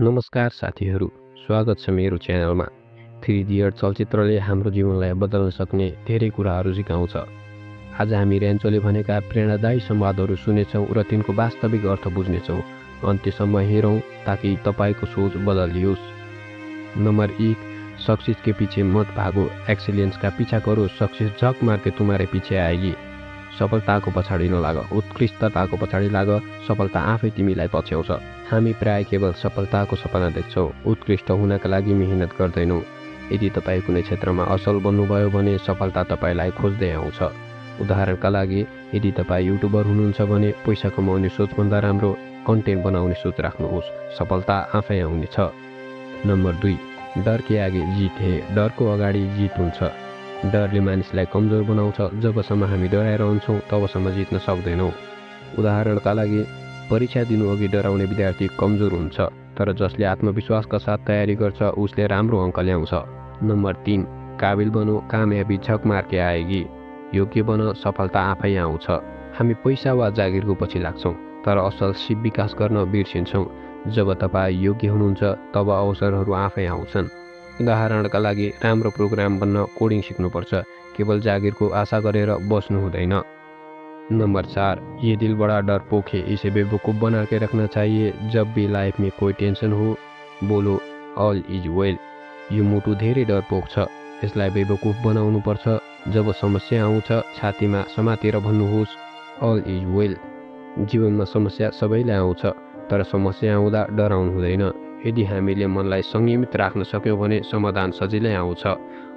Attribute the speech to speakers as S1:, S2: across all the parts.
S1: नमस्कार साथीहरू, स्वागत छ मेरो च्यानलमा। थ्री इडियट चलचित्रले हाम्रो जीवनलाई बदल्न सक्ने धेरै कुराहरू सिकाउँछ। आज हामी र्यान्चोले भनेका प्रेरणादायी संवादहरू सुनेछौँ र तिनको वास्तविक अर्थ बुझ्नेछौँ। अन्त्यसम्म हेरौँ ताकि तपाईँको सोच बदलियोस्। नंबर 1, सक्सेस के पीछे मत भागो, एक्सेलेंस का पीछा करो, सक्सेस झक मार के तुम्हारे पीछे आएगी। सफलताको पछाडि नलाग, उत्कृष्टताको पछाडि लाग, सफलता आफै तिमीलाई पछ्याउँछ। हामी प्राय केवल सफलताको सपना देख्छौँ, उत्कृष्ट हुनका लागि मेहनत गर्दैनौँ। यदि तपाईँ कुनै क्षेत्रमा असल बन्नुभयो भने सफलता तपाईँलाई खोज्दै आउँछ। उदाहरणका लागि, यदि तपाईँ युट्युबर हुनुहुन्छ भने पैसा कमाउने सोचभन्दा राम्रो कन्टेन्ट बनाउने सोच राख्नुहोस्, सफलता आफै आउनेछ। नम्बर 2, डर के आगे जित है, डरको अगाडि जित हुन्छ। डरले मानिसलाई कमजोर बनाउँछ। जबसम्म हामी डराइरहन्छौँ तबसम्म जित्न सक्दैनौँ। उदाहरणका लागि, परीक्षा दिनु अघि डराउने विद्यार्थी कमजोर हुन्छ, तर जसले आत्मविश्वासका साथ तयारी गर्छ उसले राम्रो अङ्क ल्याउँछ। नम्बर 3, काबिल बनो, कामयाबी झक मार्के आएगी। योग्य बन, सफलता आफै आउँछ। हामी पैसा वा जागिरको पछि लाग्छौँ, तर असल सिप विकास गर्न बिर्सिन्छौँ। जब तपाईँ योग्य हुनुहुन्छ तब अवसरहरू आफै आउँछन्। उदाहरणका लागि, राम्रो प्रोग्राम बन्न कोडिङ सिक्नुपर्छ, केवल जागिरको आशा गरेर बस्नु हुँदैन। नंबर 4, ये दिल बड़ा डरपोक है, इसे बेवकूफ़ बना के रखना चाहिए। जब भी लाइफ में कोही टेन्सन हो, बोलो ऑल इज वेल। यो मुटु धेरै डरपोक छ, यसलाई बेवकूफ बनाउनु पर्छ। जब समस्या आउँछ छातीमा समातेर भन्नुहोस् ऑल इज वेल। जीवनमा समस्या सबैलाई आउँछ, तर समस्या आउँदा डराउनु हुँदैन। यदि हामीले मनलाई संयमित राख्न सक्यौँ भने समाधान सजिलै आउँछ।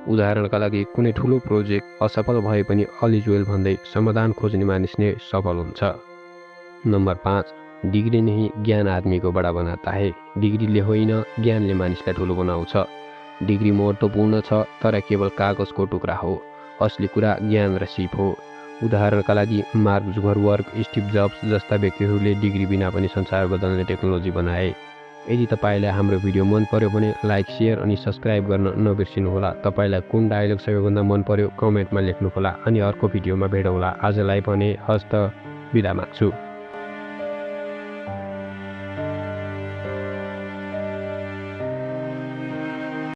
S1: उदाहरणका लागि, कुनै ठुलो प्रोजेक्ट असफल भए पनि ऑल इज वेल भन्दै समाधान खोज्ने मानिस नै सफल हुन्छ। नम्बर 5, डिग्री नहीं ज्ञान आदमी को बडा बनाता है। डिग्रीले होइन, ज्ञानले मानिसलाई ठुलो बनाउँछ। डिग्री महत्त्वपूर्ण छ, तर केवल कागजको टुक्रा हो। असली कुरा ज्ञान र सिप हो। उदाहरणका लागि, मार्क जुकरबर्ग, स्टिभ जब्स जस्ता व्यक्तिहरूले डिग्री बिना पनि संसार बदल्ने टेक्नोलोजी बनाए। यदि तपाईँलाई हाम्रो भिडियो मन पर्यो भने लाइक, सेयर अनि सब्स्क्राइब गर्न नबिर्सिनुहोला। तपाईँलाई कुन डायलग सबैभन्दा मन पर्यो कमेन्टमा लेख्नुहोला अनि अर्को भिडियोमा भेटौँला। आजलाई भने हस्त बिदा माग्छु।